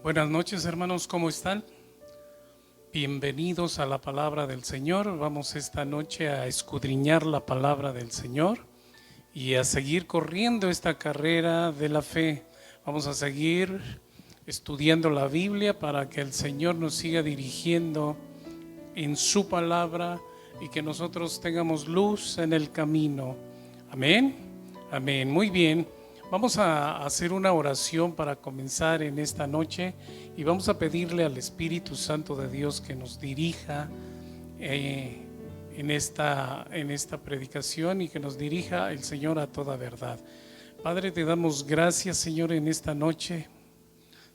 Buenas noches, hermanos, ¿cómo están? Bienvenidos a la palabra del Señor. Vamos esta noche a escudriñar la palabra del Señor y a seguir corriendo esta carrera de la fe. Vamos a seguir estudiando la Biblia para que el Señor nos siga dirigiendo en su palabra y que nosotros tengamos luz en el camino. Amén. Amén. Muy bien. Vamos a hacer una oración para comenzar en esta noche y vamos a pedirle al Espíritu Santo de Dios que nos dirija en esta predicación y que nos dirija el Señor a toda verdad. Padre, te damos gracias, Señor, en esta noche.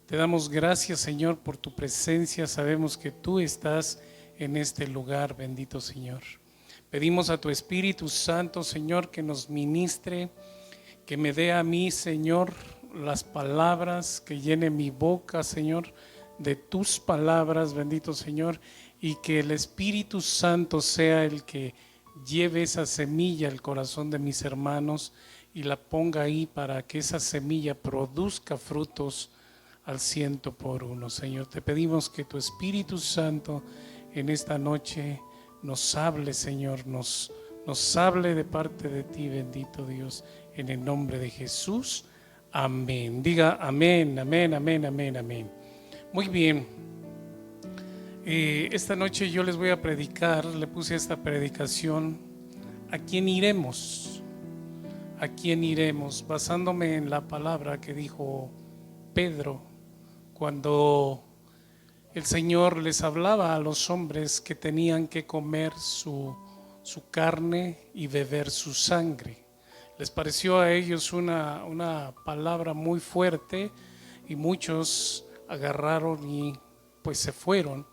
Te damos gracias, Señor, por tu presencia. Sabemos que tú estás en este lugar, bendito Señor. Pedimos a tu Espíritu Santo, Señor, que nos ministre, que me dé a mí, Señor, las palabras, que llene mi boca, Señor, de tus palabras, bendito Señor, y que el Espíritu Santo sea el que lleve esa semilla al corazón de mis hermanos y la ponga ahí para que esa semilla produzca frutos al 100%. Señor, te pedimos que tu Espíritu Santo en esta noche nos hable, Señor, nos hable de parte de ti, bendito Dios, en el nombre de Jesús. Amén. Diga amén, amén, amén, amén, amén. Muy bien. Esta noche yo les voy a predicar, le puse esta predicación, ¿a quién iremos? ¿A quién iremos? Basándome en la palabra que dijo Pedro cuando el Señor les hablaba a los hombres que tenían que comer su carne y beber su sangre. Les pareció a ellos una palabra muy fuerte y muchos agarraron y pues se fueron.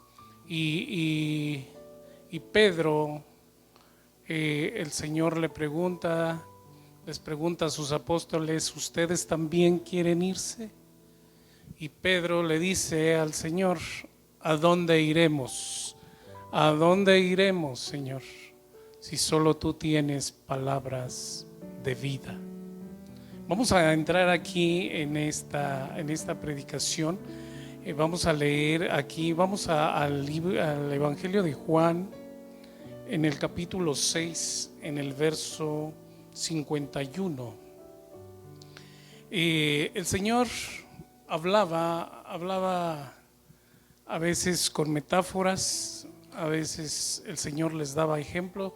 Y Pedro, el Señor les pregunta a sus apóstoles, ¿ustedes también quieren irse? Y Pedro le dice al Señor, ¿a dónde iremos? ¿A dónde iremos, Señor? Si solo tú tienes palabras de vida. Vamos a entrar aquí en esta predicación. Vamos a leer aquí, vamos al Evangelio de Juan, en el capítulo 6, en el verso 51. El Señor hablaba a veces con metáforas, a veces el Señor les daba ejemplo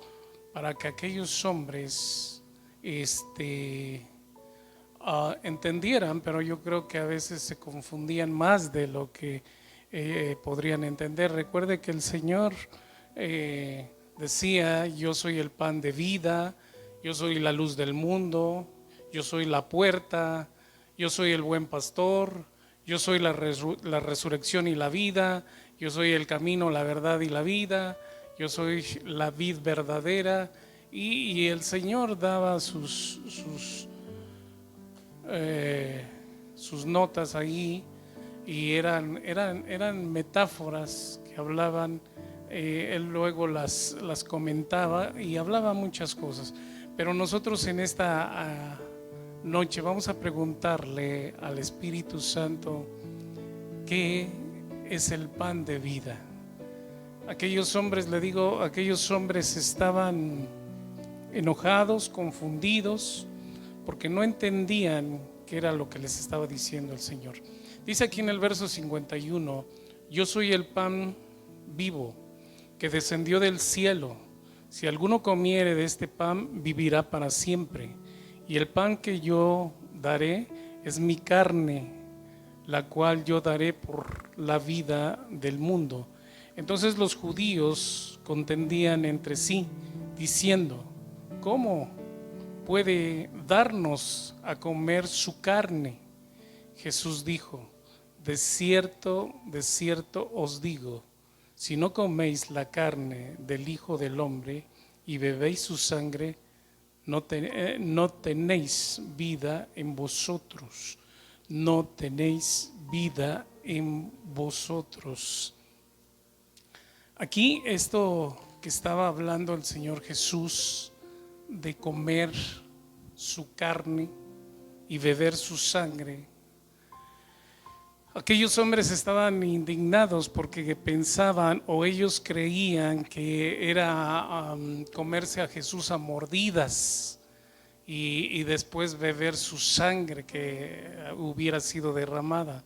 para que aquellos hombres entendieran, pero yo creo que a veces se confundían más de lo que podrían entender. Recuerde que el Señor decía, yo soy el pan de vida, yo soy la luz del mundo, yo soy la puerta, yo soy el buen pastor, yo soy la resurrección y la vida, yo soy el camino, la verdad y la vida, yo soy la vid verdadera. Y el Señor daba sus notas ahí y eran metáforas que hablaban. Él luego las comentaba y hablaba muchas cosas. Pero nosotros en esta noche vamos a preguntarle al Espíritu Santo qué es el pan de vida. Aquellos hombres, le digo, aquellos hombres estaban enojados, confundidos, porque no entendían qué era lo que les estaba diciendo el Señor. Dice aquí en el verso 51, yo soy el pan vivo que descendió del cielo. Si alguno comiere de este pan, vivirá para siempre. Y el pan que yo daré es mi carne, la cual yo daré por la vida del mundo. Entonces los judíos contendían entre sí, diciendo, ¿cómo puede darnos a comer su carne? Jesús dijo, de cierto os digo, si no coméis la carne del Hijo del Hombre y bebéis su sangre, no tenéis vida en vosotros. No tenéis vida en vosotros. Aquí esto que estaba hablando el Señor Jesús de comer su carne, y beber su sangre. Aquellos hombres estaban indignados porque pensaban o ellos creían que era comerse a Jesús a mordidas y después beber su sangre que hubiera sido derramada.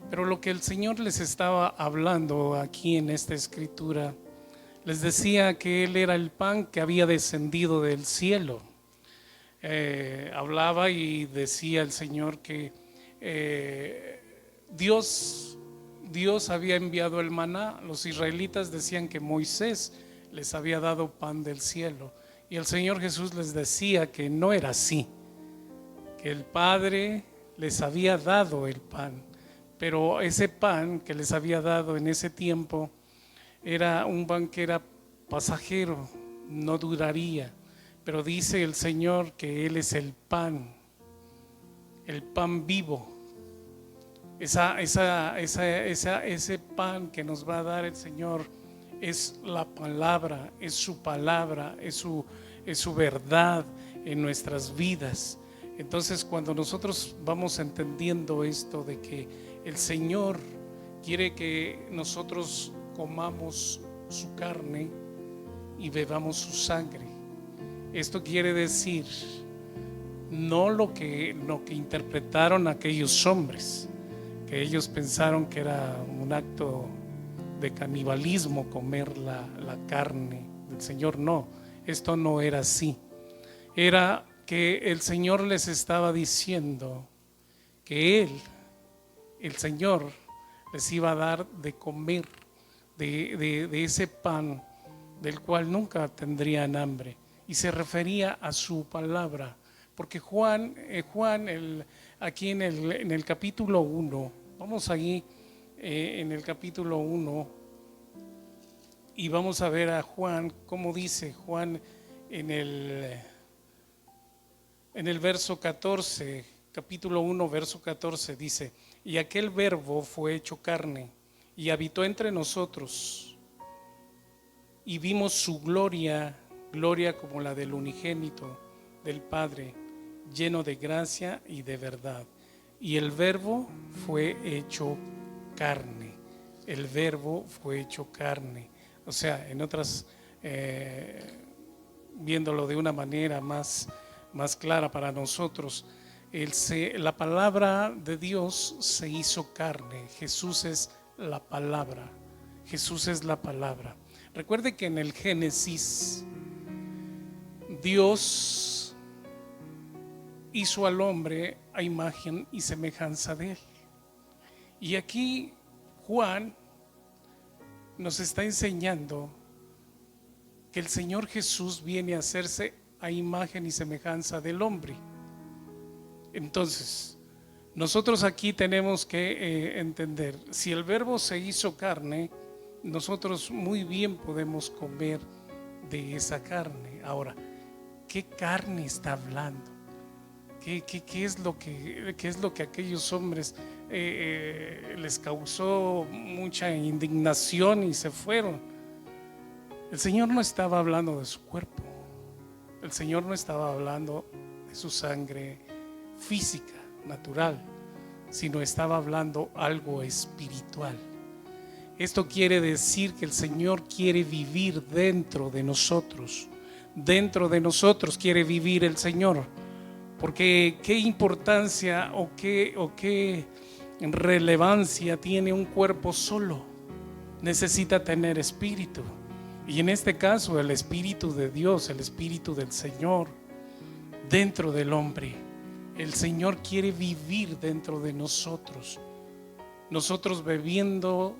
Pero lo que el Señor les estaba hablando aquí en esta escritura, les decía que Él era el pan que había descendido del cielo. Hablaba y decía el Señor que Dios había enviado el maná. Los israelitas decían que Moisés les había dado pan del cielo, y el Señor Jesús les decía que no era así, que el Padre les había dado el pan, pero ese pan que les había dado en ese tiempo era un pan que era pasajero, no duraría. Pero dice el Señor que Él es el pan vivo. Ese pan que nos va a dar el Señor es la palabra, es su palabra, es su verdad en nuestras vidas. Entonces, cuando nosotros vamos entendiendo esto de que el Señor quiere que nosotros comamos su carne y bebamos su sangre, esto quiere decir no lo que interpretaron aquellos hombres, que ellos pensaron que era un acto de canibalismo comer la carne del Señor. No, esto no era así. Era que el Señor les estaba diciendo que el Señor les iba a dar de comer de ese pan del cual nunca tendrían hambre, y se refería a su palabra, porque Juan aquí en el capítulo 1, vamos allí en el capítulo 1 y vamos a ver a Juan, cómo dice Juan en el verso 14, capítulo 1, verso 14, dice: y aquel verbo fue hecho carne y habitó entre nosotros, y vimos su gloria como la del unigénito del Padre, lleno de gracia y de verdad. Y el verbo fue hecho carne. El verbo fue hecho carne. O sea, en otras, viéndolo de una manera más clara para nosotros, la palabra de Dios se hizo carne. Jesús es la palabra. Jesús es la palabra. Recuerde que en el Génesis Dios hizo al hombre a imagen y semejanza de él. Y aquí Juan nos está enseñando que el Señor Jesús viene a hacerse a imagen y semejanza del hombre. Entonces, nosotros aquí tenemos que entender, si el verbo se hizo carne, nosotros muy bien podemos comer de esa carne. Ahora, ¿qué carne está hablando? ¿Qué es lo que a aquellos hombres les causó mucha indignación y se fueron? El Señor no estaba hablando de su cuerpo. El Señor no estaba hablando de su sangre física, natural, sino estaba hablando algo espiritual. Esto quiere decir que el Señor quiere vivir dentro de nosotros. Dentro de nosotros quiere vivir el Señor. Porque qué importancia o qué relevancia tiene un cuerpo solo. Necesita tener espíritu. Y en este caso el espíritu de Dios, el espíritu del Señor dentro del hombre. El Señor quiere vivir dentro de nosotros. Nosotros bebiendo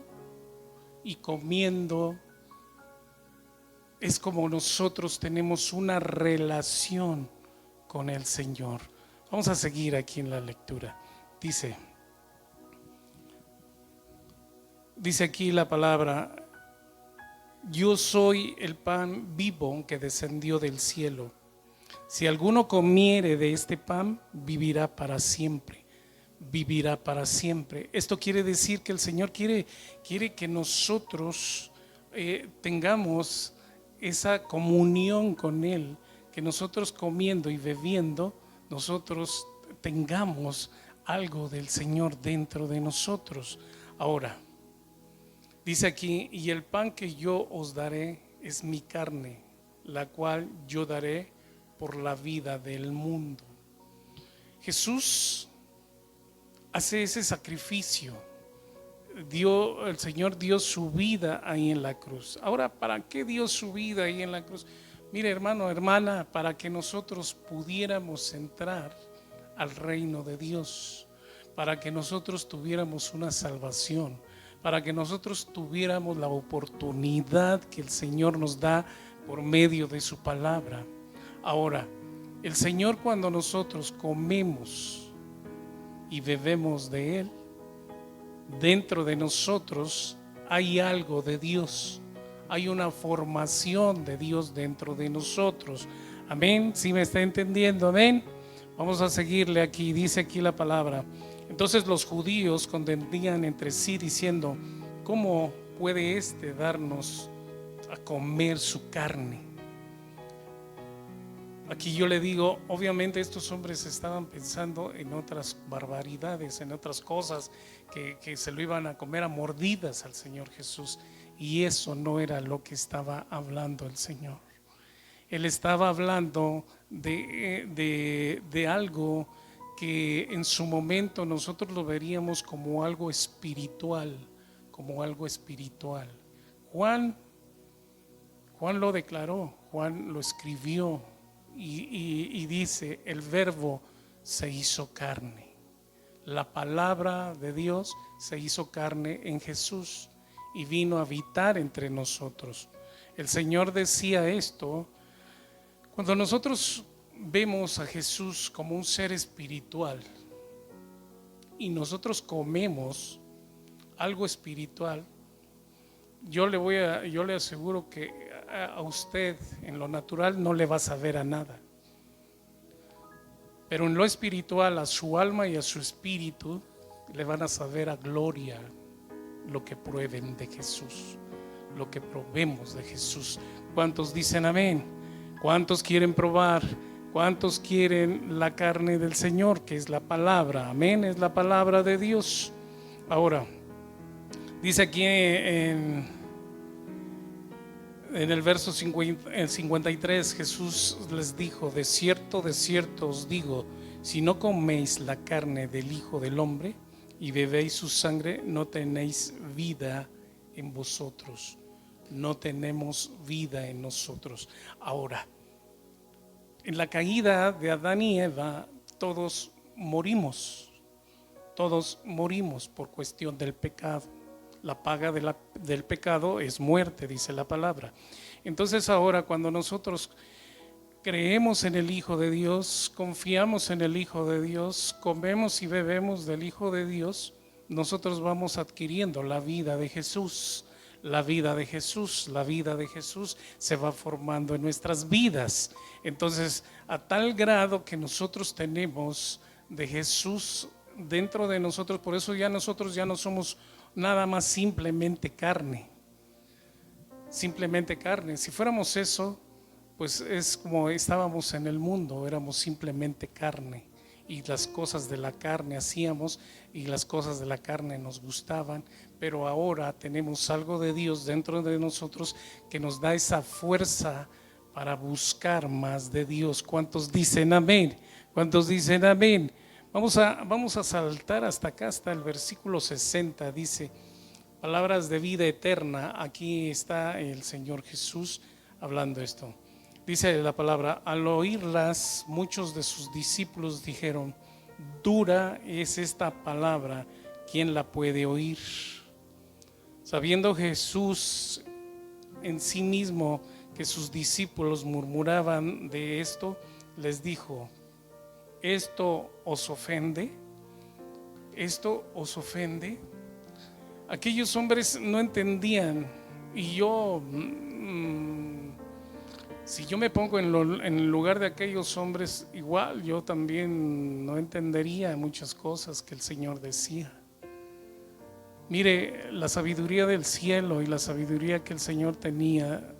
y comiendo, es como nosotros tenemos una relación con el Señor. Vamos a seguir aquí en la lectura. Dice aquí la palabra: yo soy el pan vivo que descendió del cielo. Si alguno comiere de este pan, vivirá para siempre. Vivirá para siempre. Esto quiere decir que el Señor quiere que nosotros tengamos esa comunión con Él, que nosotros comiendo y bebiendo, nosotros tengamos algo del Señor dentro de nosotros. Ahora, dice aquí, y el pan que yo os daré es mi carne, la cual yo daré por la vida del mundo. Jesús hace ese sacrificio. El Señor dio su vida ahí en la cruz. Ahora, ¿para qué dio su vida ahí en la cruz? Mire, hermano, hermana, para que nosotros pudiéramos entrar al reino de Dios, para que nosotros tuviéramos una salvación, para que nosotros tuviéramos la oportunidad que el Señor nos da por medio de su palabra. Ahora, el Señor, cuando nosotros comemos y bebemos de Él, dentro de nosotros hay algo de Dios, hay una formación de Dios dentro de nosotros. Amén, ¿sí me está entendiendo? Amén. Vamos a seguirle aquí, dice aquí la palabra. Entonces los judíos contendían entre sí diciendo: ¿cómo puede darnos a comer su carne? Aquí yo le digo, obviamente estos hombres estaban pensando en otras barbaridades, en otras cosas que se lo iban a comer a mordidas al Señor Jesús, y eso no era lo que estaba hablando el Señor. Él estaba hablando de algo que en su momento nosotros lo veríamos como algo espiritual, Juan lo declaró, Juan lo escribió. Y dice: el verbo se hizo carne. La palabra de Dios se hizo carne en Jesús y vino a habitar entre nosotros. El Señor decía esto. Cuando nosotros vemos a Jesús como un ser espiritual y nosotros comemos algo espiritual, yo le aseguro que a usted en lo natural no le va a saber a nada, pero en lo espiritual a su alma y a su espíritu le van a saber a gloria lo que prueben de Jesús, lo que probemos de Jesús. ¿Cuántos dicen amén? ¿Cuántos quieren probar? ¿Cuántos quieren la carne del Señor, que es la palabra? Amén, es la palabra de Dios. Ahora, dice aquí en el verso 53, Jesús les dijo: de cierto os digo, si no coméis la carne del Hijo del Hombre y bebéis su sangre, no tenéis vida en vosotros. No tenemos vida en nosotros. Ahora, en la caída de Adán y Eva, todos morimos por cuestión del pecado. La paga del pecado es muerte, dice la palabra. Entonces ahora, cuando nosotros creemos en el Hijo de Dios, confiamos en el Hijo de Dios, comemos y bebemos del Hijo de Dios, nosotros vamos adquiriendo la vida de Jesús. La vida de Jesús se va formando en nuestras vidas. Entonces, a tal grado que nosotros tenemos de Jesús dentro de nosotros, por eso nosotros ya no somos nada más simplemente carne. Si fuéramos eso, pues es como estábamos en el mundo, éramos simplemente carne, y las cosas de la carne hacíamos y las cosas de la carne nos gustaban. Pero ahora tenemos algo de Dios dentro de nosotros que nos da esa fuerza para buscar más de Dios. ¿Cuántos dicen amén? ¿Cuántos dicen amén? Vamos a saltar hasta acá, hasta el versículo 60. Dice: palabras de vida eterna. Aquí está el Señor Jesús hablando esto. Dice la palabra: al oírlas, muchos de sus discípulos dijeron: dura es esta palabra, ¿quién la puede oír? Sabiendo Jesús en sí mismo que sus discípulos murmuraban de esto, les dijo: ¿esto os ofende? ¿Esto os ofende? Aquellos hombres no entendían, y si yo me pongo en el lugar de aquellos hombres, igual yo también no entendería muchas cosas que el Señor decía. Mire, la sabiduría del cielo y la sabiduría que el Señor tenía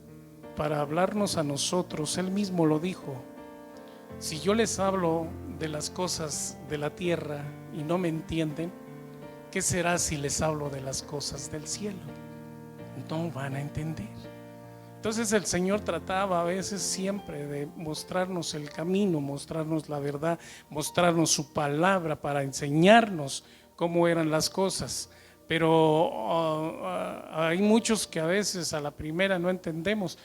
para hablarnos a nosotros, Él mismo lo dijo: si yo les hablo de las cosas de la tierra y no me entienden, ¿qué será si les hablo de las cosas del cielo? No van a entender. Entonces el Señor trataba a veces siempre de mostrarnos el camino, mostrarnos la verdad, mostrarnos su palabra para enseñarnos cómo eran las cosas. Pero hay muchos que a veces a la primera no entendemos.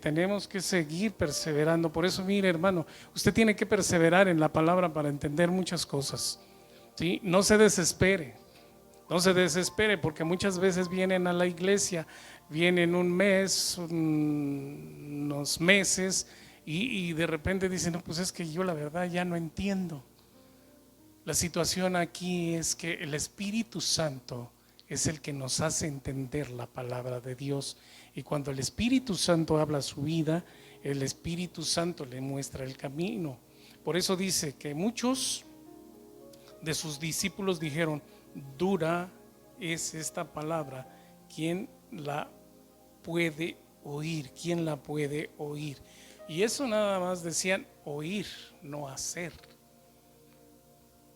Tenemos que seguir perseverando. Por eso, mire, hermano, usted tiene que perseverar en la palabra para entender muchas cosas, ¿sí? No se desespere, no se desespere, porque muchas veces vienen a la iglesia, vienen un mes, unos meses, y de repente dicen, no, pues es que yo la verdad ya no entiendo. La situación aquí es que el Espíritu Santo es el que nos hace entender la palabra de Dios, y cuando el Espíritu Santo habla su vida, el Espíritu Santo le muestra el camino. Por eso dice que muchos de sus discípulos dijeron, dura es esta palabra, ¿quién la puede oír? ¿Quién la puede oír? Y eso nada más decían oír, no hacer,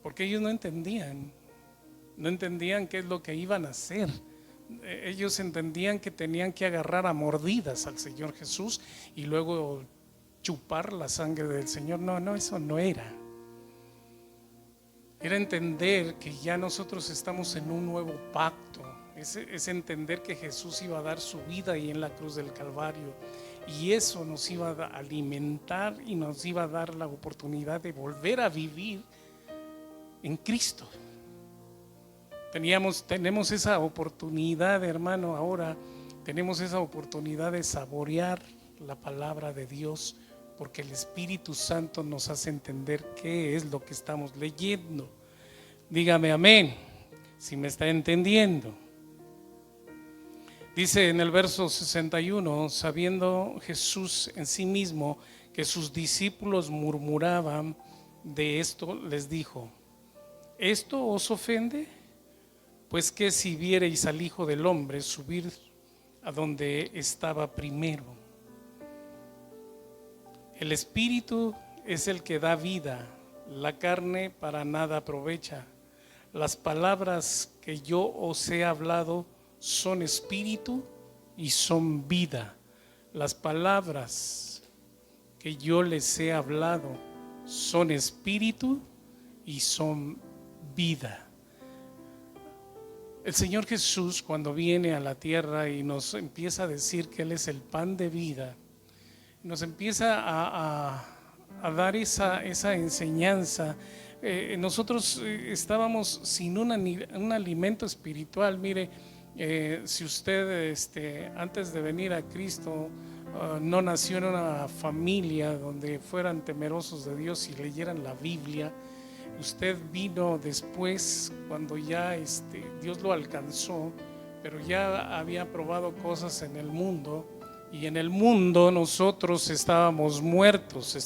porque ellos no entendían qué es lo que iban a hacer. Ellos entendían que tenían que agarrar a mordidas al Señor Jesús y luego chupar la sangre del Señor. No, eso no era. Era entender que ya nosotros estamos en un nuevo pacto. Es entender que Jesús iba a dar su vida ahí en la cruz del Calvario, y eso nos iba a alimentar y nos iba a dar la oportunidad de volver a vivir en Cristo. Tenemos esa oportunidad, hermano, ahora tenemos esa oportunidad de saborear la palabra de Dios, porque el Espíritu Santo nos hace entender qué es lo que estamos leyendo. Dígame amén, si me está entendiendo. Dice en el verso 61, sabiendo Jesús en sí mismo que sus discípulos murmuraban de esto, les dijo, ¿esto os ofende? Pues que si viereis al Hijo del Hombre subir a donde estaba primero. El Espíritu es el que da vida, la carne para nada aprovecha. Las palabras que yo os he hablado son espíritu y son vida. Las palabras que yo les he hablado son espíritu y son vida. El Señor Jesús, cuando viene a la tierra y nos empieza a decir que Él es el pan de vida, nos empieza a dar esa enseñanza. Nosotros estábamos sin un alimento espiritual. Mire, si usted antes de venir a Cristo no nació en una familia donde fueran temerosos de Dios y leyeran la Biblia, usted vino después cuando ya Dios lo alcanzó, pero ya había probado cosas en el mundo, y en el mundo nosotros estábamos muertos,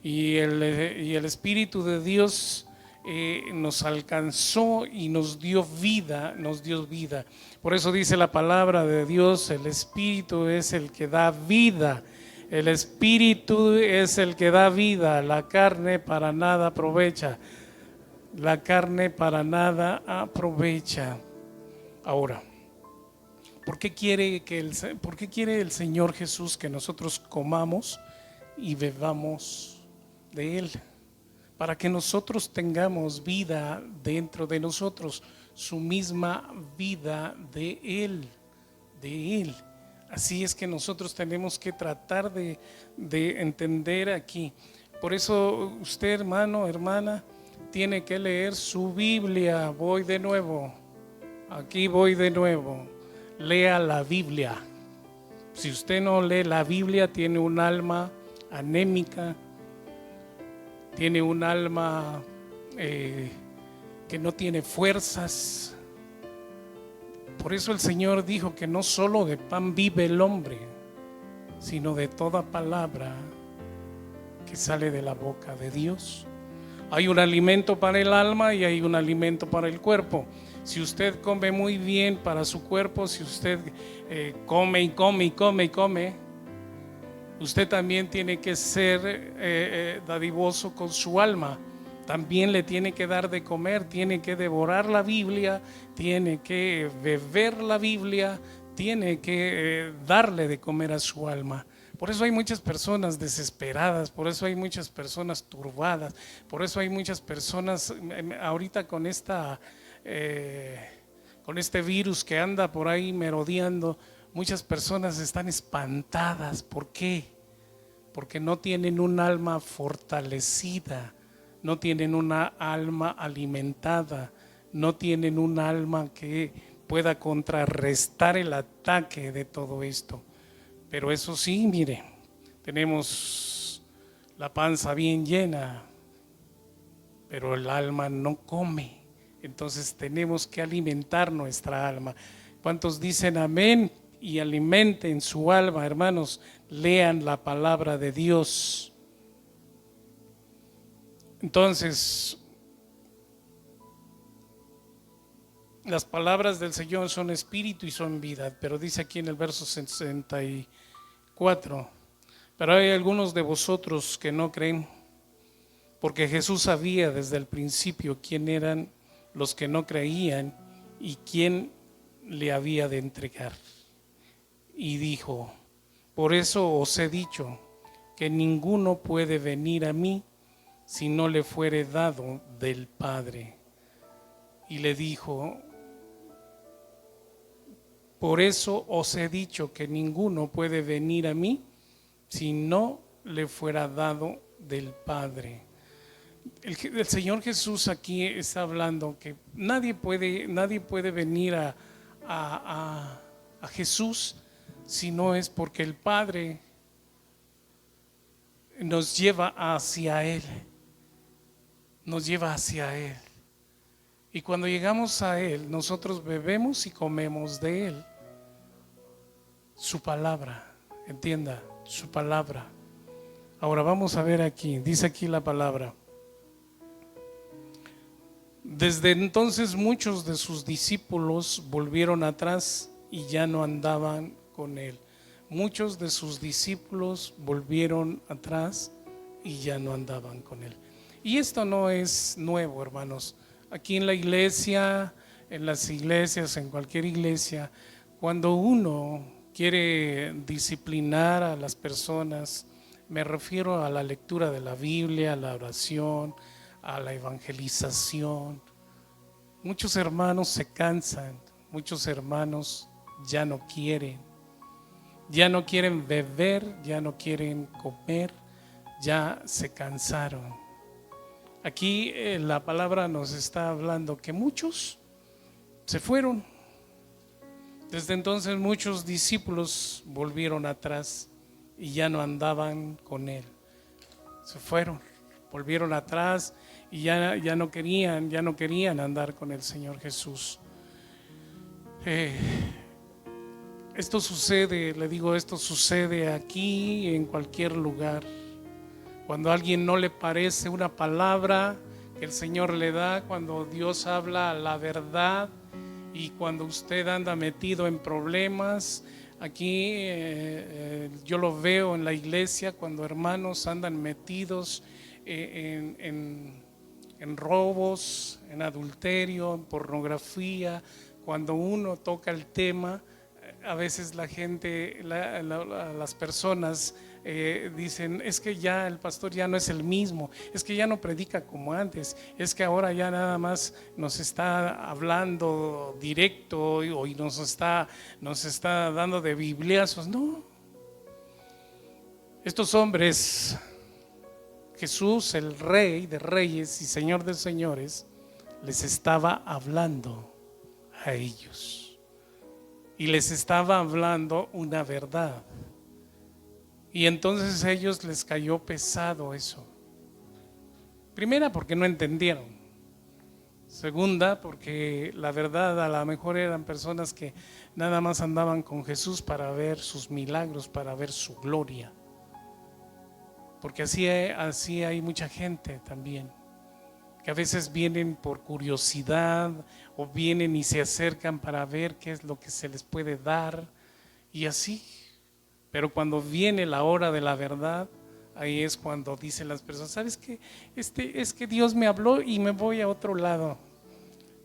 y el Espíritu de Dios nos alcanzó y nos dio vida. Por eso dice la palabra de Dios, el Espíritu es el que da vida. El Espíritu es el que da vida, la carne para nada aprovecha. La carne para nada aprovecha. Ahora, ¿por qué quiere el Señor Jesús que nosotros comamos y bebamos de Él? Para que nosotros tengamos vida dentro de nosotros, su misma vida de Él. Así es que nosotros tenemos que tratar de entender aquí. Por eso usted, hermano, hermana, tiene que leer su Biblia. Voy de nuevo. Lea la Biblia. Si usted no lee la Biblia, tiene un alma anémica, tiene un alma que no tiene fuerzas. Por eso el Señor dijo que no solo de pan vive el hombre, sino de toda palabra que sale de la boca de Dios. Hay un alimento para el alma y hay un alimento para el cuerpo. Si usted come muy bien para su cuerpo, si usted come, Usted también tiene que ser dadivoso con su alma. También le tiene que dar de comer, tiene que devorar la Biblia, tiene que beber la Biblia, tiene que darle de comer a su alma. Por eso hay muchas personas desesperadas, por eso hay muchas personas turbadas, por eso hay muchas personas ahorita con este virus que anda por ahí merodeando. Muchas personas están espantadas. ¿Por qué? Porque no tienen un alma fortalecida, no tienen una alma alimentada, no tienen un alma que pueda contrarrestar el ataque de todo esto. Pero eso sí, mire, tenemos la panza bien llena, pero el alma no come. Entonces tenemos que alimentar nuestra alma. ¿Cuántos dicen amén? Y alimenten su alma, hermanos. Lean la palabra de Dios. Entonces, las palabras del Señor son espíritu y son vida. Pero dice aquí en el verso 64: pero hay algunos de vosotros que no creen, porque Jesús sabía desde el principio quién eran los que no creían y quién le había de entregar. Y dijo: por eso os he dicho que ninguno puede venir a mí si no le fuere dado del Padre. Y le dijo: por eso os he dicho que ninguno puede venir a mí si no le fuera dado del Padre. El Señor Jesús aquí está hablando que nadie puede venir a Jesús si no es porque el Padre nos lleva hacia Él, nos lleva hacia Él. Y cuando llegamos a Él, nosotros bebemos y comemos de Él. Su palabra, entienda, su palabra. Ahora vamos a ver aquí, dice aquí la palabra: desde entonces muchos de sus discípulos volvieron atrás y ya no andaban con Él. Muchos de sus discípulos volvieron atrás y ya no andaban con Él. Y esto no es nuevo, hermanos. Aquí en la iglesia, en las iglesias, en cualquier iglesia, cuando uno quiere disciplinar a las personas, me refiero a la lectura de la Biblia, a la oración, a la evangelización, muchos hermanos se cansan, muchos hermanos ya no quieren beber, ya no quieren comer, ya se cansaron. Aquí la palabra nos está hablando que muchos se fueron. Desde entonces muchos discípulos volvieron atrás y ya no andaban con Él. Se fueron, volvieron atrás y ya no querían andar con el Señor Jesús. Esto sucede, le digo, esto sucede aquí y en cualquier lugar. Cuando a alguien no le parece una palabra que el Señor le da, cuando Dios habla la verdad y cuando usted anda metido en problemas, aquí yo lo veo en la iglesia, cuando hermanos andan metidos en robos, en adulterio, en pornografía, cuando uno toca el tema, a veces la gente, las personas dicen: es que ya el pastor ya no es el mismo, es que ya no predica como antes, es que ahora ya nada más nos está hablando directo y nos está dando de bibliazos. No, estos hombres, Jesús, el Rey de Reyes y Señor de Señores, les estaba hablando a ellos. Y les estaba hablando una verdad. Y entonces a ellos les cayó pesado eso. Primera, porque no entendieron. Segunda, porque la verdad a lo mejor eran personas que nada más andaban con Jesús para ver sus milagros, para ver su gloria. Porque así hay mucha gente también, que a veces vienen por curiosidad o vienen y se acercan para ver qué es lo que se les puede dar y así. Pero cuando viene la hora de la verdad, ahí es cuando dicen las personas, ¿sabes qué? Es que Dios me habló y me voy a otro lado.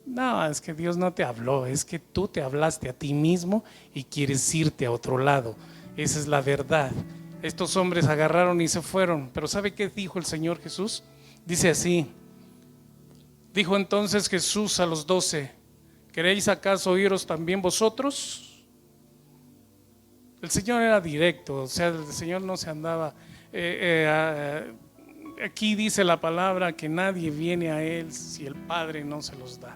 No, es que Dios no te habló, es que tú te hablaste a ti mismo y quieres irte a otro lado. Esa es la verdad. Estos hombres agarraron y se fueron, pero ¿sabe qué dijo el Señor Jesús? Dice así, dijo entonces Jesús a los 12, ¿queréis acaso iros también vosotros? El Señor era directo, o sea, el Señor no se andaba... aquí dice la palabra que nadie viene a Él si el Padre no se los da.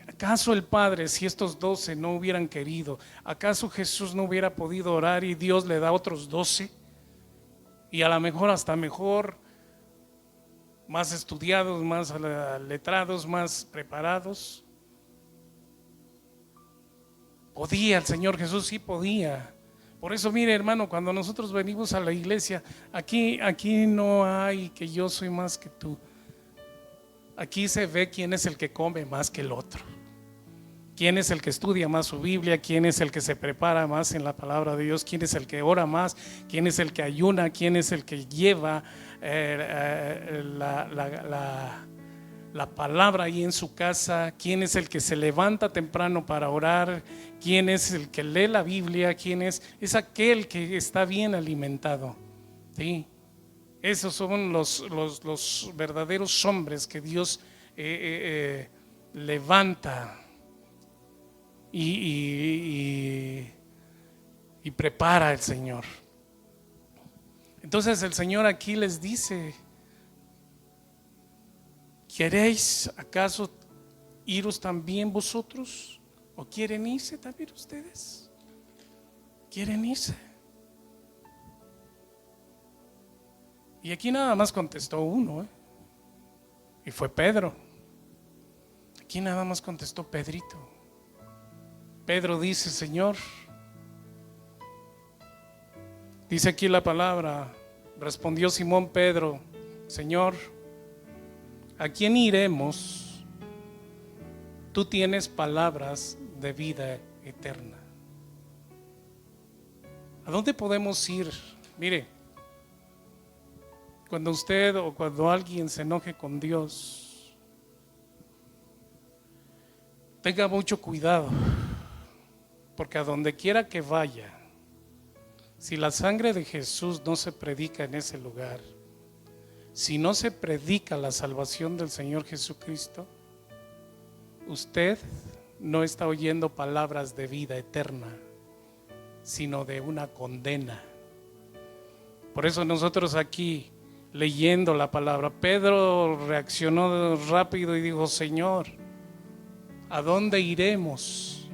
¿Acaso el Padre, si estos 12 no hubieran querido, acaso Jesús no hubiera podido orar y Dios le da otros 12? Y a lo mejor hasta mejor, más estudiados, más letrados, más preparados. Podía el Señor Jesús, sí podía. Por eso mire hermano, cuando nosotros venimos a la iglesia, aquí no hay que yo soy más que tú. Aquí se ve quién es el que come más que el otro, quién es el que estudia más su Biblia, quién es el que se prepara más en la palabra de Dios, quién es el que ora más, quién es el que ayuna, quién es el que lleva la palabra ahí en su casa, quién es el que se levanta temprano para orar, quién es el que lee la Biblia, quién es aquel que está bien alimentado. ¿Sí? Esos son los verdaderos hombres que Dios levanta y prepara el Señor. Entonces el Señor aquí les dice, ¿queréis acaso iros también vosotros? ¿O quieren irse también ustedes? ¿Quieren irse? Y aquí nada más contestó uno, y fue Pedro. Aquí nada más contestó Pedrito. Pedro dice, Señor, dice aquí la palabra, respondió Simón Pedro, Señor, ¿a quién iremos? Tú tienes palabras de vida eterna. ¿A dónde podemos ir? Mire, cuando usted o cuando alguien se enoje con Dios, tenga mucho cuidado, porque a donde quiera que vaya, si la sangre de Jesús no se predica en ese lugar, si no se predica la salvación del Señor Jesucristo, usted no está oyendo palabras de vida eterna, sino de una condena. Por eso nosotros aquí, leyendo la palabra, Pedro reaccionó rápido y dijo, Señor, ¿a dónde iremos?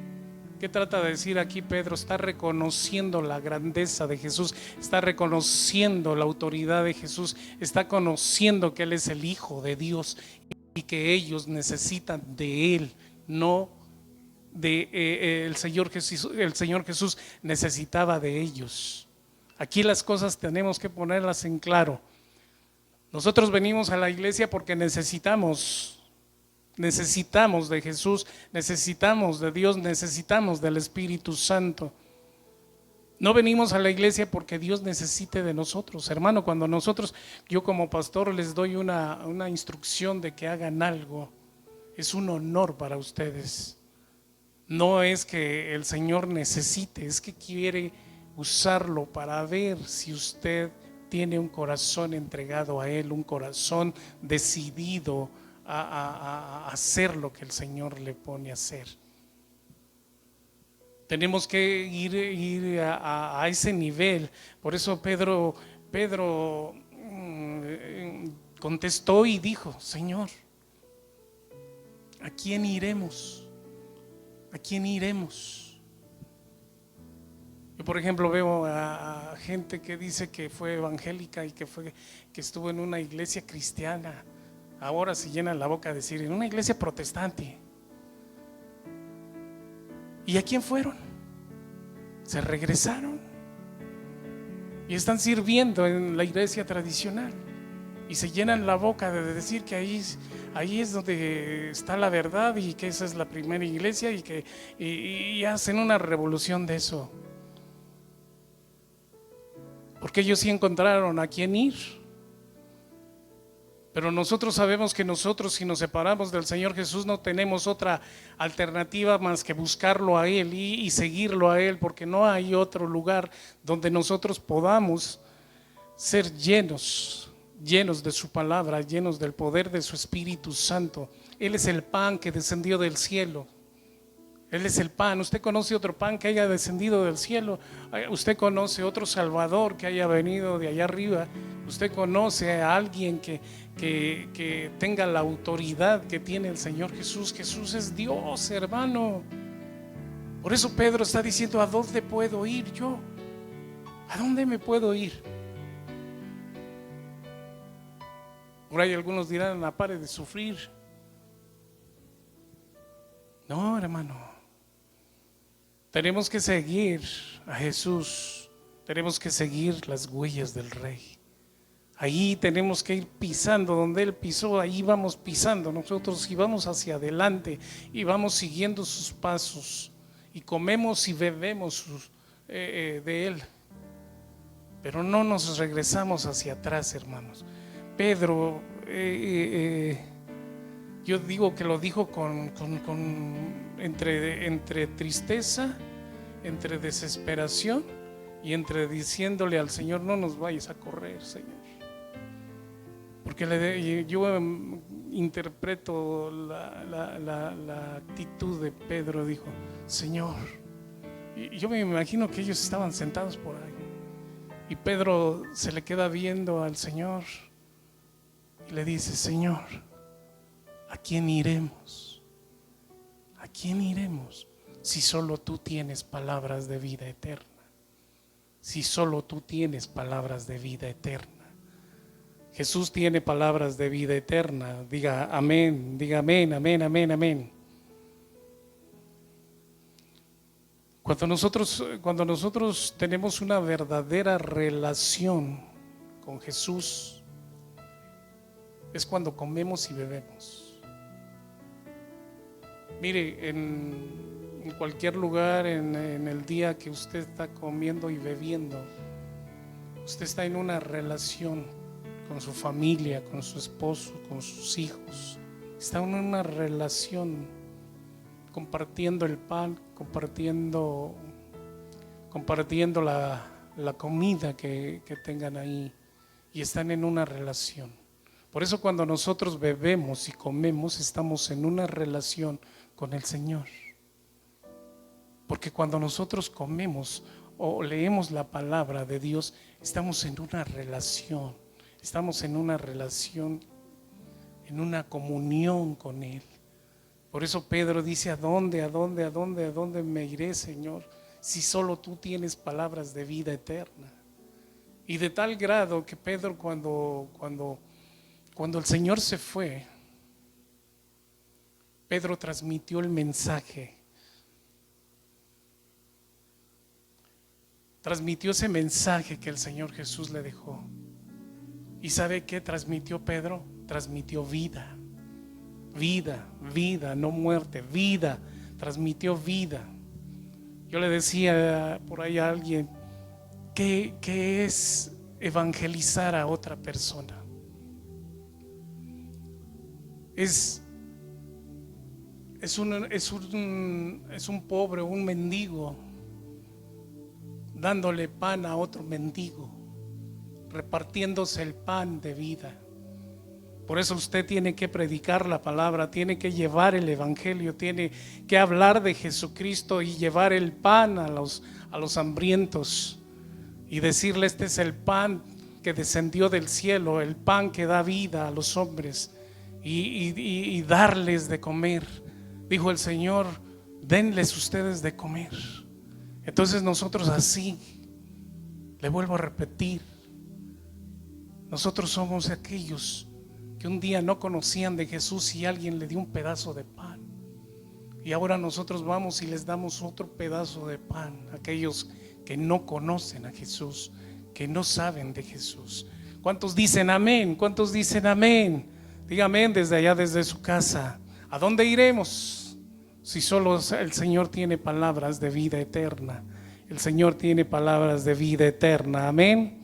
¿Qué trata de decir aquí Pedro? Está reconociendo la grandeza de Jesús, está reconociendo la autoridad de Jesús, está conociendo que Él es el Hijo de Dios y que ellos necesitan de Él, no de el Señor Jesús. El Señor Jesús necesitaba de ellos. Aquí las cosas tenemos que ponerlas en claro. Nosotros venimos a la iglesia porque necesitamos de Jesús, necesitamos de Dios, necesitamos del Espíritu Santo. No venimos a la iglesia porque Dios necesite de nosotros. Hermano, cuando yo como pastor les doy una instrucción de que hagan algo, es un honor para ustedes. No es que el Señor necesite, es que quiere usarlo para ver si usted tiene un corazón entregado a Él, un corazón decidido a hacer lo que el Señor le pone a hacer. Tenemos que ir a ese nivel. Por eso Pedro contestó y dijo, Señor, ¿a quién iremos? ¿A quién iremos? Yo, por ejemplo, veo a gente que dice que fue evangélica y que estuvo en una iglesia cristiana. Ahora se llenan la boca a decir, en una iglesia protestante. ¿Y a quién fueron? Se regresaron y están sirviendo en la iglesia tradicional. Y se llenan la boca de decir que ahí es donde está la verdad y que esa es la primera iglesia y hacen una revolución de eso. porque ellos sí encontraron a quién ir. Pero nosotros sabemos que nosotros, si nos separamos del Señor Jesús, no tenemos otra alternativa más que buscarlo a Él y seguirlo a Él, porque no hay otro lugar donde nosotros podamos ser llenos de su palabra, llenos del poder de su Espíritu Santo. Él es el pan que descendió del cielo. Él es el pan. ¿Usted conoce otro pan que haya descendido del cielo? ¿Usted conoce otro Salvador que haya venido de allá arriba? ¿Usted conoce a alguien que tenga la autoridad que tiene el Señor Jesús? Jesús es Dios, hermano. Por eso Pedro está diciendo: ¿a dónde puedo ir yo? ¿A dónde me puedo ir? Por ahí algunos dirán: pare de sufrir. No, hermano. Tenemos que seguir a Jesús. Tenemos que seguir las huellas del Rey. Ahí tenemos que ir pisando donde Él pisó, ahí vamos pisando nosotros, y vamos hacia adelante y vamos siguiendo sus pasos y comemos y bebemos de Él, pero no nos regresamos hacia atrás, hermanos. Pedro, yo digo que lo dijo entre tristeza, entre desesperación y entre diciéndole al Señor: no nos vayas a correr, Señor. Porque yo interpreto la actitud de Pedro. Dijo: Señor, y yo me imagino que ellos estaban sentados por ahí, y Pedro se le queda viendo al Señor y le dice: Señor, ¿a quién iremos? ¿A quién iremos si solo tú tienes palabras de vida eterna? Si solo tú tienes palabras de vida eterna. Jesús tiene palabras de vida eterna. Diga amén, diga amén, amén, amén, amén. Cuando nosotros tenemos una verdadera relación con Jesús, es cuando comemos y bebemos. Mire, en cualquier lugar, en el día que usted está comiendo y bebiendo, usted está en una relación con su familia, con su esposo, con sus hijos. Está en una relación, compartiendo el pan, compartiendo la comida que tengan ahí, y están en una relación. Por eso cuando nosotros bebemos y comemos, estamos en una relación con el Señor. Porque cuando nosotros comemos o leemos la palabra de Dios, estamos en una relación. Estamos en una relación, en una comunión con Él. Por eso Pedro dice: ¿a dónde me iré, Señor? Si solo tú tienes palabras de vida eterna. Y de tal grado que Pedro, cuando el Señor se fue, Pedro transmitió el mensaje. Transmitió ese mensaje que el Señor Jesús le dejó. ¿Y sabe qué transmitió Pedro? Transmitió vida. Vida, no muerte, vida. Transmitió vida. Yo le decía por ahí a alguien: ¿qué es evangelizar a otra persona? Es un pobre, un mendigo, dándole pan a otro mendigo, repartiéndose el pan de vida. Por eso usted tiene que predicar la palabra, tiene que llevar el evangelio, tiene que hablar de Jesucristo y llevar el pan a los hambrientos y decirle: este es el pan que descendió del cielo, el pan que da vida a los hombres, y darles de comer. Dijo el Señor: denles ustedes de comer. Entonces nosotros así, le vuelvo a repetir, nosotros somos aquellos que un día no conocían de Jesús y alguien le dio un pedazo de pan, y ahora nosotros vamos y les damos otro pedazo de pan a aquellos que no conocen a Jesús, que no saben de Jesús. ¿Cuántos dicen amén? ¿Cuántos dicen amén? Diga amén desde allá, desde su casa. ¿A dónde iremos si solo el Señor tiene palabras de vida eterna? El Señor tiene palabras de vida eterna. Amén.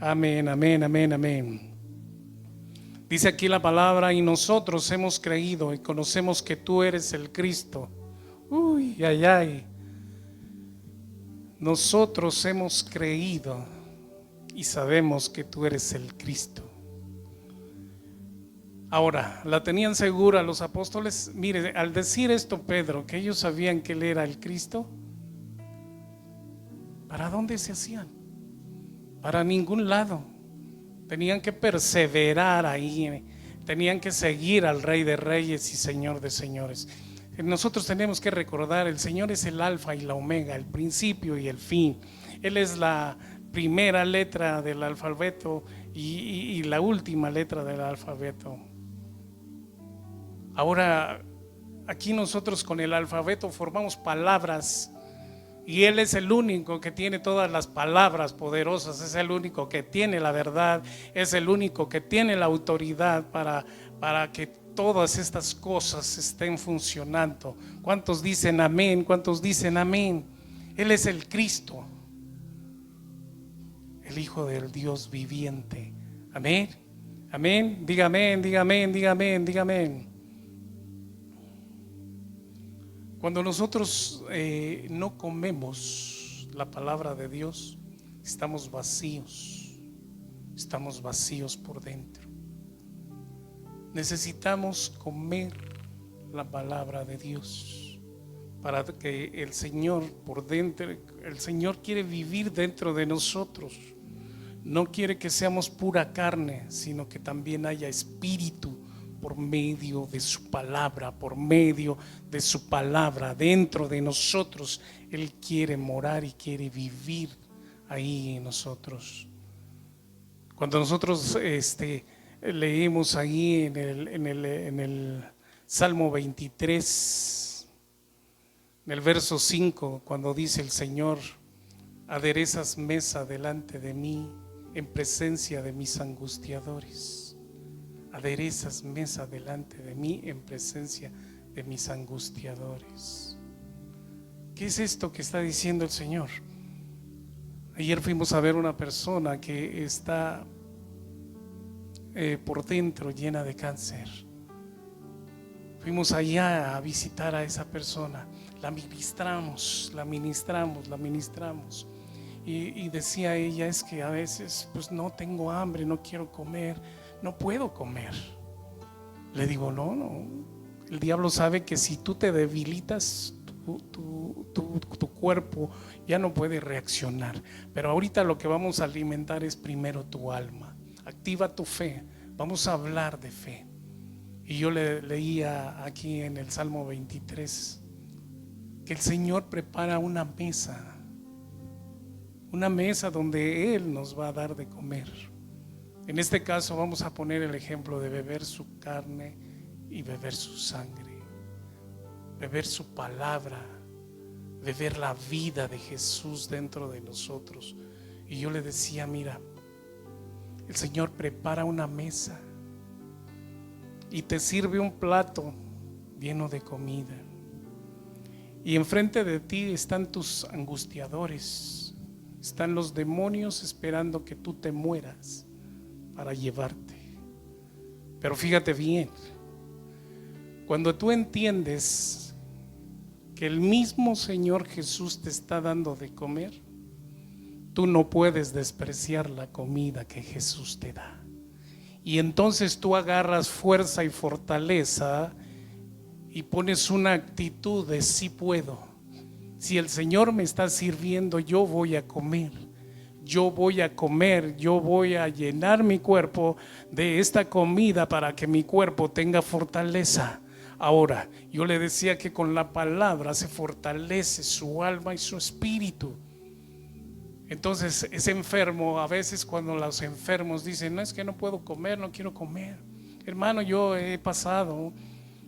Amén, amén, amén, amén. Dice aquí la palabra: y nosotros hemos creído y conocemos que tú eres el Cristo. Uy, ay, ay. Nosotros hemos creído y sabemos que tú eres el Cristo. Ahora, la tenían segura los apóstoles. Mire, al decir esto Pedro, que ellos sabían que él era el Cristo, ¿para dónde se hacían? Para ningún lado. Tenían que perseverar ahí, tenían que seguir al Rey de Reyes y Señor de Señores. Nosotros tenemos que recordar: el Señor es el alfa y la omega, el principio y el fin. Él es la primera letra del alfabeto y la última letra del alfabeto. Ahora, aquí nosotros con el alfabeto formamos palabras, y Él es el único que tiene todas las palabras poderosas, es el único que tiene la verdad, es el único que tiene la autoridad para que todas estas cosas estén funcionando. ¿Cuántos dicen amén? ¿Cuántos dicen amén? Él es el Cristo, el Hijo del Dios viviente. Amén, amén, diga amén, diga amén, diga amén, diga amén. Cuando nosotros no comemos la palabra de Dios, estamos vacíos por dentro. Necesitamos comer la palabra de Dios para que el Señor por dentro, el Señor quiere vivir dentro de nosotros. No quiere que seamos pura carne, sino que también haya espíritu por medio de su palabra, dentro de nosotros. Él quiere morar y quiere vivir ahí en nosotros. Cuando nosotros leímos ahí en el Salmo 23, en el verso 5, cuando dice el Señor: aderezas mesa delante de mí en presencia de mis angustiadores. Aderezas mesa delante de mí en presencia de mis angustiadores. ¿Qué es esto que está diciendo el Señor? Ayer fuimos a ver una persona que está por dentro llena de cáncer. Fuimos allá a visitar a esa persona. La ministramos. Y decía ella: es que a veces pues no tengo hambre, no quiero comer, no puedo comer. Le digo: no, el diablo sabe que si tú te debilitas, tu cuerpo ya no puede reaccionar. Pero ahorita lo que vamos a alimentar es primero tu alma. Activa tu fe, vamos a hablar de fe. Y yo leía aquí en el Salmo 23 que el Señor prepara una mesa donde Él nos va a dar de comer. En este caso vamos a poner el ejemplo de beber su carne y beber su sangre, beber su palabra, beber la vida de Jesús dentro de nosotros. Y yo le decía: mira, el Señor prepara una mesa y te sirve un plato lleno de comida, y enfrente de ti están tus angustiadores, están los demonios esperando que tú te mueras para llevarte. Pero fíjate bien, cuando tú entiendes que el mismo Señor Jesús te está dando de comer, tú no puedes despreciar la comida que Jesús te da. Y entonces tú agarras fuerza y fortaleza y pones una actitud de sí puedo. Si el Señor me está sirviendo, yo voy a comer. Yo voy a llenar mi cuerpo de esta comida para que mi cuerpo tenga fortaleza. Ahora, yo le decía que con la palabra se fortalece su alma y su espíritu. Entonces ese enfermo, a veces cuando los enfermos dicen: no, es que no puedo comer, no quiero comer. Hermano, yo he pasado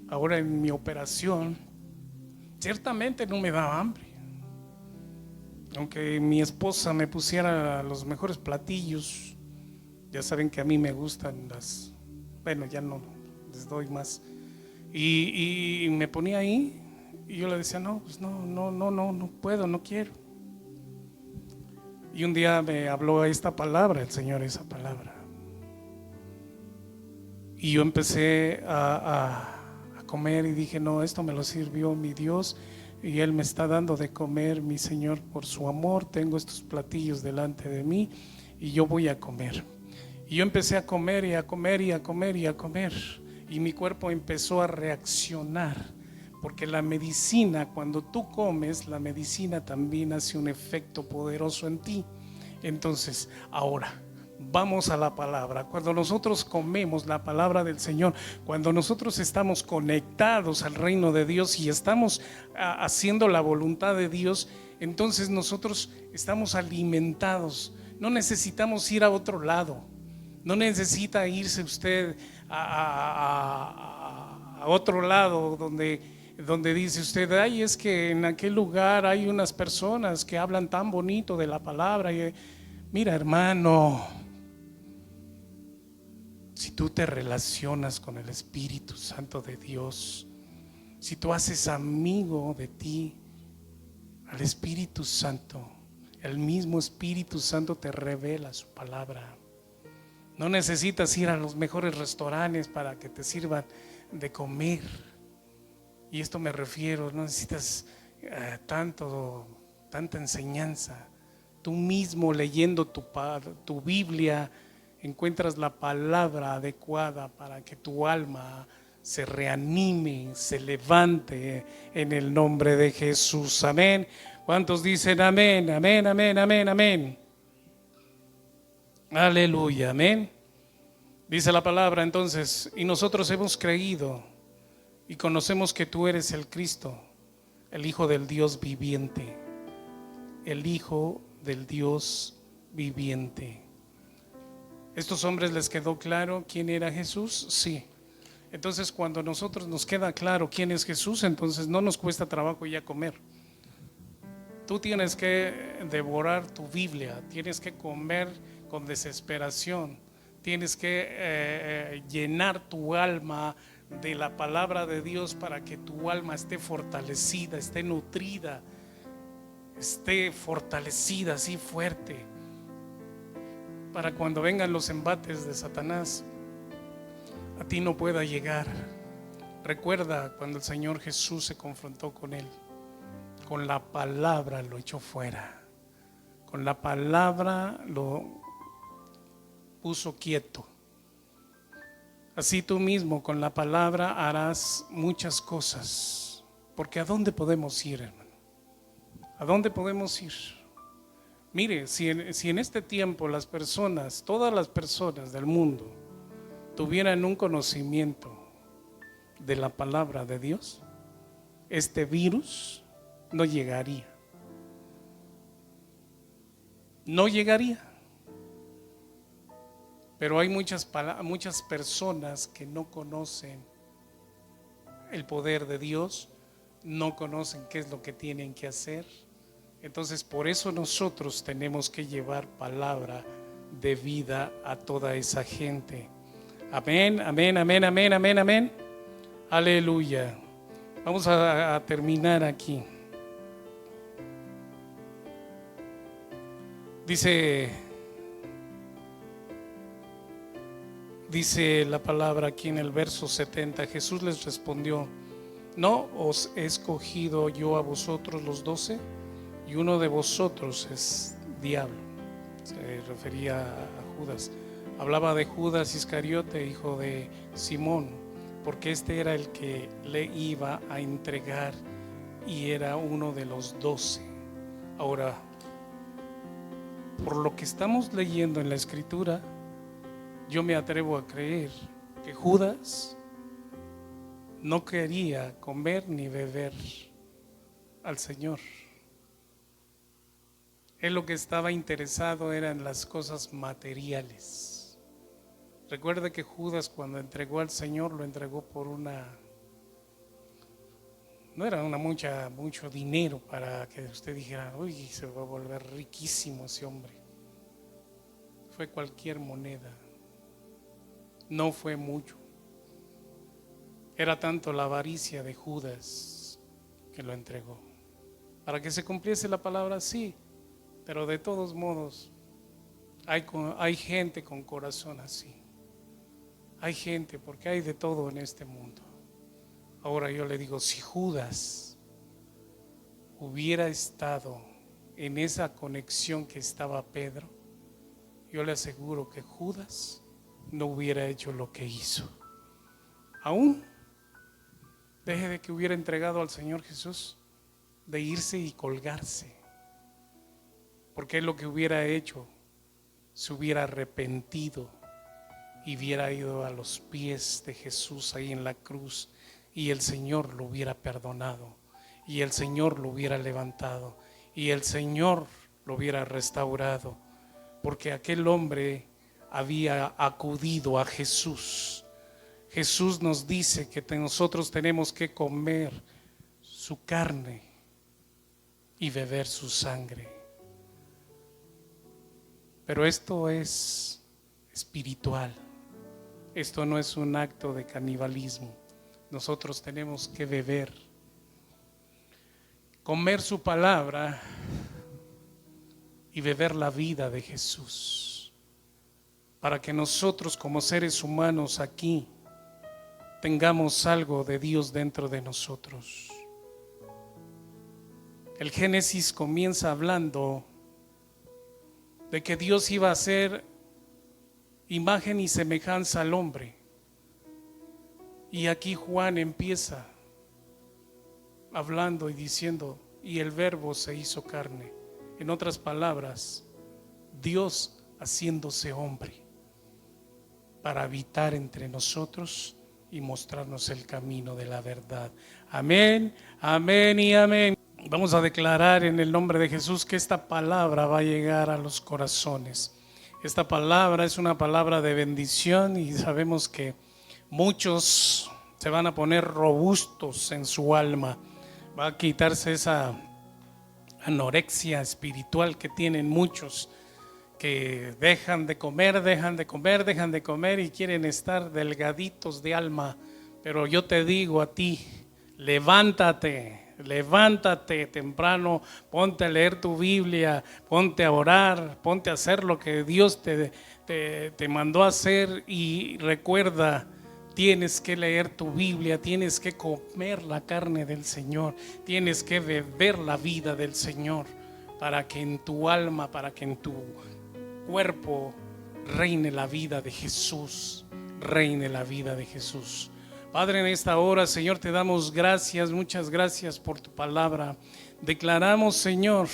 ahora en mi operación, ciertamente no me daba hambre. Aunque mi esposa me pusiera los mejores platillos, ya saben que a mí me gustan ya no les doy más. Y me ponía ahí y yo le decía: no, pues no puedo, no quiero. Y un día me habló esta palabra, el Señor, esa palabra. Y yo empecé a comer y dije, no, esto me lo sirvió mi Dios y Él me está dando de comer, mi Señor, por su amor. Tengo estos platillos delante de mí y yo voy a comer. Y yo empecé a comer y a comer y a comer y a comer. Y mi cuerpo empezó a reaccionar. Porque la medicina, cuando tú comes, la medicina también hace un efecto poderoso en ti. Entonces, ahora vamos a la palabra. Cuando nosotros comemos la palabra del Señor, cuando nosotros estamos conectados al reino de Dios y estamos haciendo la voluntad de Dios, entonces nosotros estamos alimentados. No necesitamos ir a otro lado. No necesita irse usted a otro lado donde dice usted, ay, es que en aquel lugar hay unas personas que hablan tan bonito de la palabra. Mira, hermano, si tú te relacionas con el Espíritu Santo de Dios, si tú haces amigo de ti al Espíritu Santo, el mismo Espíritu Santo te revela su palabra. No necesitas ir a los mejores restaurantes para que te sirvan de comer. Y esto me refiero, no necesitas tanta enseñanza. Tú mismo leyendo tu Biblia encuentras la palabra adecuada para que tu alma se reanime, se levante en el nombre de Jesús. Amén. ¿Cuántos dicen amén, amén, amén, amén, amén? Aleluya, amén. Dice la palabra entonces, y nosotros hemos creído y conocemos que tú eres el Cristo, el Hijo del Dios viviente, el Hijo del Dios viviente. ¿Estos hombres les quedó claro quién era Jesús? Sí. Entonces cuando a nosotros nos queda claro quién es Jesús, entonces no nos cuesta trabajo ya comer. Tú tienes que devorar tu Biblia, tienes que comer con desesperación, tienes que llenar tu alma de la palabra de Dios para que tu alma esté fortalecida, esté nutrida, esté fortalecida, así fuerte, para cuando vengan los embates de Satanás, a ti no pueda llegar. Recuerda cuando el Señor Jesús se confrontó con él, con la palabra lo echó fuera, con la palabra lo puso quieto. Así tú mismo con la palabra harás muchas cosas. Porque ¿a dónde podemos ir, hermano? ¿A dónde podemos ir? Mire, si en este tiempo las personas, todas las personas del mundo tuvieran un conocimiento de la palabra de Dios, este virus no llegaría. No llegaría. Pero hay muchas personas que no conocen el poder de Dios, no conocen qué es lo que tienen que hacer. Entonces por eso nosotros tenemos que llevar palabra de vida a toda esa gente. Amén, amén, amén, amén, amén, amén. Aleluya. Vamos a terminar aquí. Dice la palabra aquí en el verso 70, Jesús les respondió, ¿no os he escogido yo a vosotros los 12? Y uno de vosotros es diablo. Se refería a Judas. Hablaba de Judas Iscariote, hijo de Simón, porque este era el que le iba a entregar y era uno de los 12. Ahora, por lo que estamos leyendo en la Escritura, yo me atrevo a creer que Judas no quería comer ni beber al Señor. Él lo que estaba interesado era en las cosas materiales. Recuerde que Judas cuando entregó al Señor lo entregó por no era mucho dinero para que usted dijera, uy, se va a volver riquísimo ese hombre. Fue cualquier moneda. No fue mucho. Era tanto la avaricia de Judas que lo entregó. Para que se cumpliese la palabra, sí, Pero de todos modos, hay gente con corazón así. Hay gente, porque hay de todo en este mundo. Ahora yo le digo, si Judas hubiera estado en esa conexión que estaba Pedro, yo le aseguro que Judas no hubiera hecho lo que hizo. Aún deje de que hubiera entregado al Señor Jesús, de irse y colgarse, porque lo que hubiera hecho, se hubiera arrepentido y hubiera ido a los pies de Jesús ahí en la cruz, y el Señor lo hubiera perdonado, y el Señor lo hubiera levantado, y el Señor lo hubiera restaurado, porque aquel hombre había acudido a Jesús. Jesús nos dice que nosotros tenemos que comer su carne y beber su sangre. Pero esto es espiritual. Esto no es un acto de canibalismo. Nosotros tenemos que beber, comer su palabra y beber la vida de Jesús, para que nosotros como seres humanos aquí tengamos algo de Dios dentro de nosotros. El Génesis comienza hablando de que Dios iba a hacer imagen y semejanza al hombre. Y aquí Juan empieza hablando y diciendo, y el verbo se hizo carne. En otras palabras, Dios haciéndose hombre para habitar entre nosotros y mostrarnos el camino de la verdad. Amén, amén y amén. Vamos a declarar en el nombre de Jesús que esta palabra va a llegar a los corazones. Esta palabra es una palabra de bendición y sabemos que muchos se van a poner robustos en su alma. Va a quitarse esa anorexia espiritual que tienen muchos, que dejan de comer y quieren estar delgaditos de alma. Pero yo te digo a ti, levántate temprano, ponte a leer tu Biblia, ponte a orar, ponte a hacer lo que Dios te mandó a hacer, y recuerda, tienes que leer tu Biblia, tienes que comer la carne del Señor, tienes que beber la vida del Señor, para que en tu alma, para que en tu cuerpo reine la vida de Jesús, reine la vida de Jesús. Padre, en esta hora, Señor, te damos gracias, muchas gracias por tu palabra. Declaramos, Señor,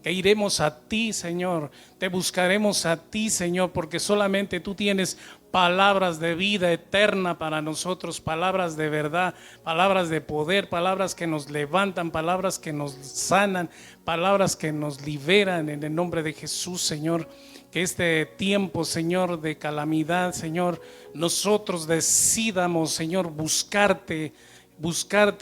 que iremos a ti, Señor, te buscaremos a ti, Señor, porque solamente tú tienes palabras de vida eterna para nosotros, palabras de verdad, palabras de poder, palabras que nos levantan, palabras que nos sanan, palabras que nos liberan en el nombre de Jesús, Señor. Que este tiempo, Señor, de calamidad, Señor, nosotros decidamos, Señor, buscarte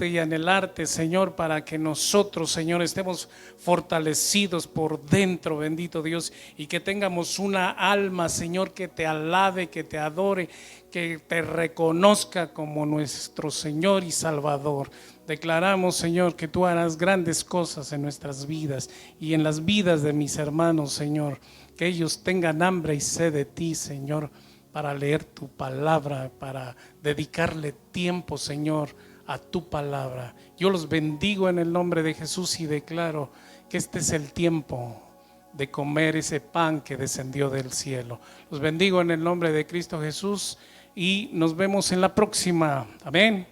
y anhelarte, Señor, para que nosotros, Señor, estemos fortalecidos por dentro, bendito Dios, y que tengamos una alma, Señor, que te alabe, que te adore, que te reconozca como nuestro Señor y Salvador. Declaramos, Señor, que tú harás grandes cosas en nuestras vidas y en las vidas de mis hermanos, Señor, que ellos tengan hambre y sed de ti, Señor, para leer tu palabra, para dedicarle tiempo, Señor, a tu palabra. Yo los bendigo en el nombre de Jesús y declaro que este es el tiempo de comer ese pan que descendió del cielo. Los bendigo en el nombre de Cristo Jesús y nos vemos en la próxima. Amén.